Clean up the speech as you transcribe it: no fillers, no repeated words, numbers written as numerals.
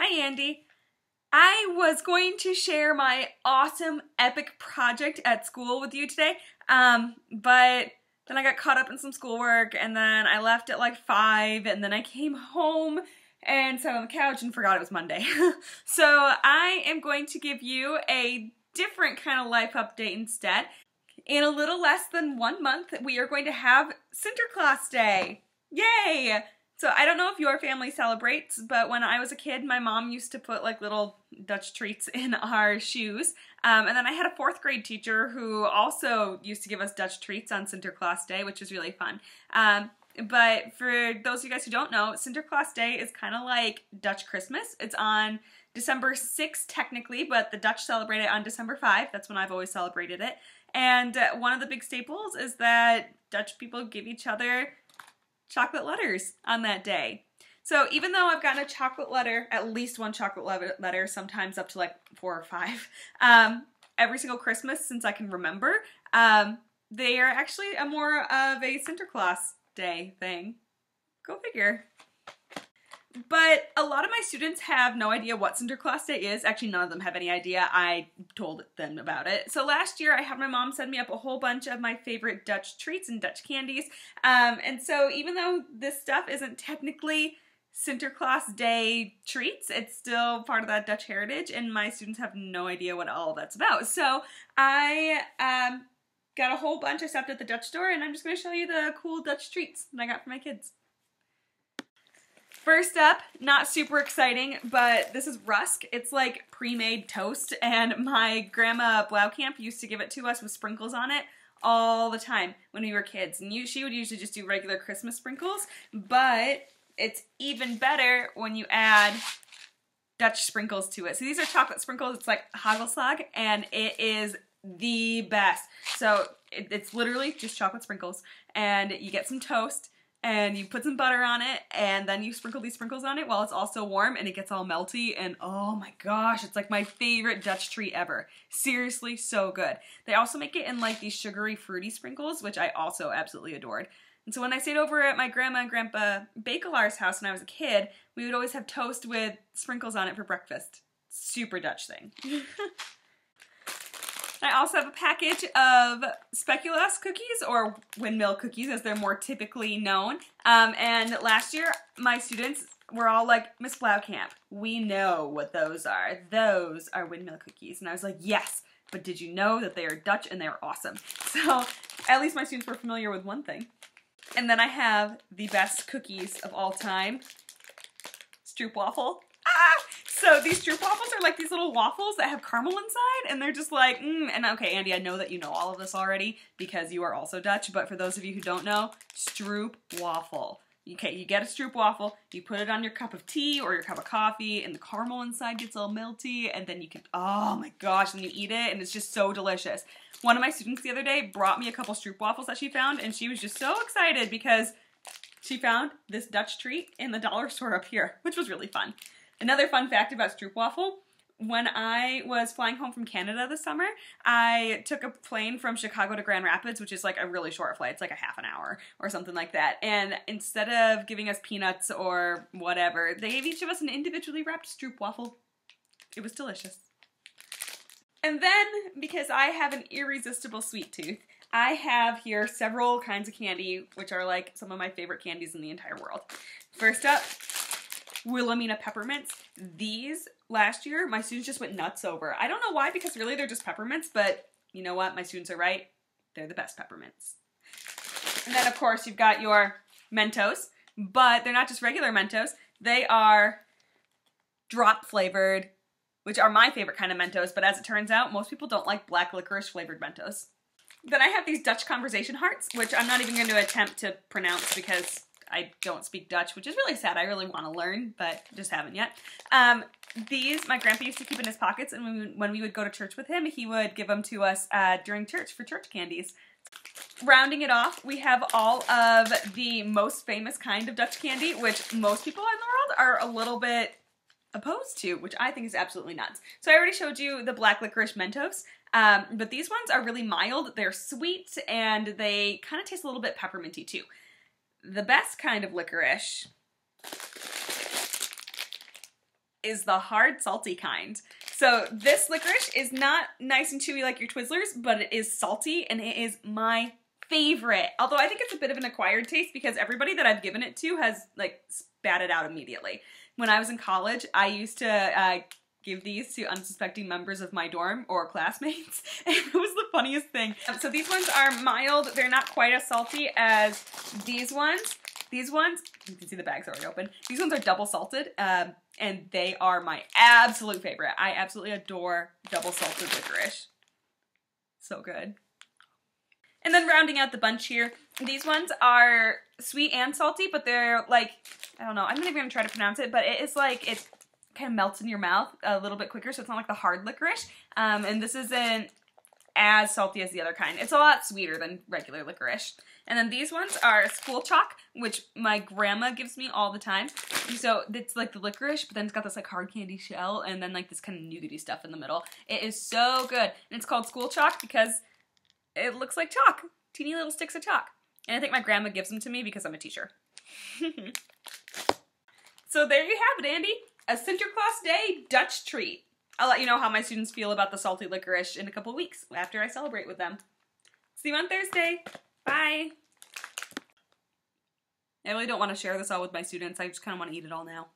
Hi, Andy. I was going to share my awesome epic project at school with you today, but then I got caught up in some schoolwork, and then I left at like 5, and then I came home and sat on the couch and forgot it was Monday. So I am going to give you a different kind of life update instead. In a little less than 1 month, we are going to have Sinterklaas Day. Yay! So I don't know if your family celebrates, but when I was a kid, my mom used to put like little Dutch treats in our shoes. And then I had a 4th grade teacher who also used to give us Dutch treats on Sinterklaas Day, which was really fun. But for those of you guys who don't know, Sinterklaas Day is kind of like Dutch Christmas. It's on December 6th technically, but the Dutch celebrate it on December 5th. That's when I've always celebrated it. And one of the big staples is that Dutch people give each other chocolate letters on that day. So even though I've gotten a chocolate letter, at least one chocolate letter, sometimes up to like 4 or 5, every single Christmas since I can remember, they are actually a more of a Sinterklaas Day thing. Go figure. But a lot of my students have no idea what Sinterklaas Day is. Actually, none of them have any idea. I told them about it. So last year, I had my mom send me up a whole bunch of my favorite Dutch treats and Dutch candies. And so even though this stuff isn't technically Sinterklaas Day treats, it's still part of that Dutch heritage, and my students have no idea what all of that's about. So I got a whole bunch I stopped at the Dutch store, and I'm just going to show you the cool Dutch treats that I got for my kids. First up, not super exciting, but this is rusk. It's like pre-made toast, and my grandma Blauwkamp used to give it to us with sprinkles on it all the time when we were kids. And she would usually just do regular Christmas sprinkles, but it's even better when you add Dutch sprinkles to it. So these are chocolate sprinkles. It's like hagelslag, and it is the best. So it's literally just chocolate sprinkles, and you get some toast, and you put some butter on it, and then you sprinkle these sprinkles on it while it's also warm, and it gets all melty, and oh my gosh, it's like my favorite Dutch treat ever. Seriously, so good. They also make it in like these sugary, fruity sprinkles, which I also absolutely adored. And so when I stayed over at my grandma and grandpa Bakelar's house when I was a kid, we would always have toast with sprinkles on it for breakfast. Super Dutch thing. I also have a package of Sinterklaas cookies, or windmill cookies as they're more typically known. And last year, my students were all like, Miss Blauwkamp, we know what those are. Those are windmill cookies. And I was like, yes, but did you know that they are Dutch and they are awesome? So at least my students were familiar with one thing. And then I have the best cookies of all time, stroopwafel. So these stroopwafels are like these little waffles that have caramel inside, and they're just like, and okay, Andy, I know that you know all of this already because you are also Dutch, but for those of you who don't know, stroopwafel. Okay, you get a stroopwafel, you put it on your cup of tea or your cup of coffee, and the caramel inside gets all melty, and then you can, oh my gosh, and you eat it, and it's just so delicious. One of my students the other day brought me a couple stroopwafels that she found, and she was just so excited because she found this Dutch treat in the dollar store up here, which was really fun. Another fun fact about stroopwafel, when I was flying home from Canada this summer, I took a plane from Chicago to Grand Rapids, which is like a really short flight. It's like a half an hour or something like that. And instead of giving us peanuts or whatever, they gave each of us an individually wrapped stroopwafel. It was delicious. And then, because I have an irresistible sweet tooth, I have here several kinds of candy, which are like some of my favorite candies in the entire world. First up, Wilhelmina peppermints. These, last year, my students just went nuts over. I don't know why, because really they're just peppermints, but you know what? My students are right. They're the best peppermints. And then, of course, you've got your Mentos, but they're not just regular Mentos. They are drop flavored, which are my favorite kind of Mentos, but as it turns out, most people don't like black licorice flavored Mentos. Then I have these Dutch conversation hearts, which I'm not even going to attempt to pronounce because I don't speak Dutch, which is really sad. I really want to learn, but just haven't yet. These, my grandpa used to keep in his pockets, and when we would go to church with him, he would give them to us during church for church candies. Rounding it off, we have all of the most famous kind of Dutch candy, which most people in the world are a little bit opposed to, which I think is absolutely nuts. So I already showed you the black licorice Mentos, but these ones are really mild. They're sweet, and they kind of taste a little bit pepperminty too. The best kind of licorice is the hard, salty kind. So this licorice is not nice and chewy like your Twizzlers, but it is salty, and it is my favorite. Although I think it's a bit of an acquired taste because everybody that I've given it to has, like, spat it out immediately. When I was in college, I used to give these to unsuspecting members of my dorm or classmates, and it was the funniest thing. So these ones are mild. They're not quite as salty as these ones. These ones, you can see the bag's already open. These ones are double salted, and they are my absolute favorite. I absolutely adore double salted licorice. So good. And then rounding out the bunch here, these ones are sweet and salty, but they're like, I don't know, I'm not even gonna try to pronounce it, but it is like, it kind of melts in your mouth a little bit quicker, so it's not like the hard licorice. And this isn't as salty as the other kind. It's a lot sweeter than regular licorice. And then these ones are school chalk, which my grandma gives me all the time. So it's like the licorice, but then it's got this like hard candy shell and then like this kind of nougaty stuff in the middle. It is so good. And it's called school chalk because it looks like chalk. Teeny little sticks of chalk. And I think my grandma gives them to me because I'm a teacher. So there you have it, Andy. A Sinterklaas Day Dutch treat. I'll let you know how my students feel about the salty licorice in a couple weeks after I celebrate with them. See you on Thursday. Bye. I really don't want to share this all with my students. I just kind of want to eat it all now.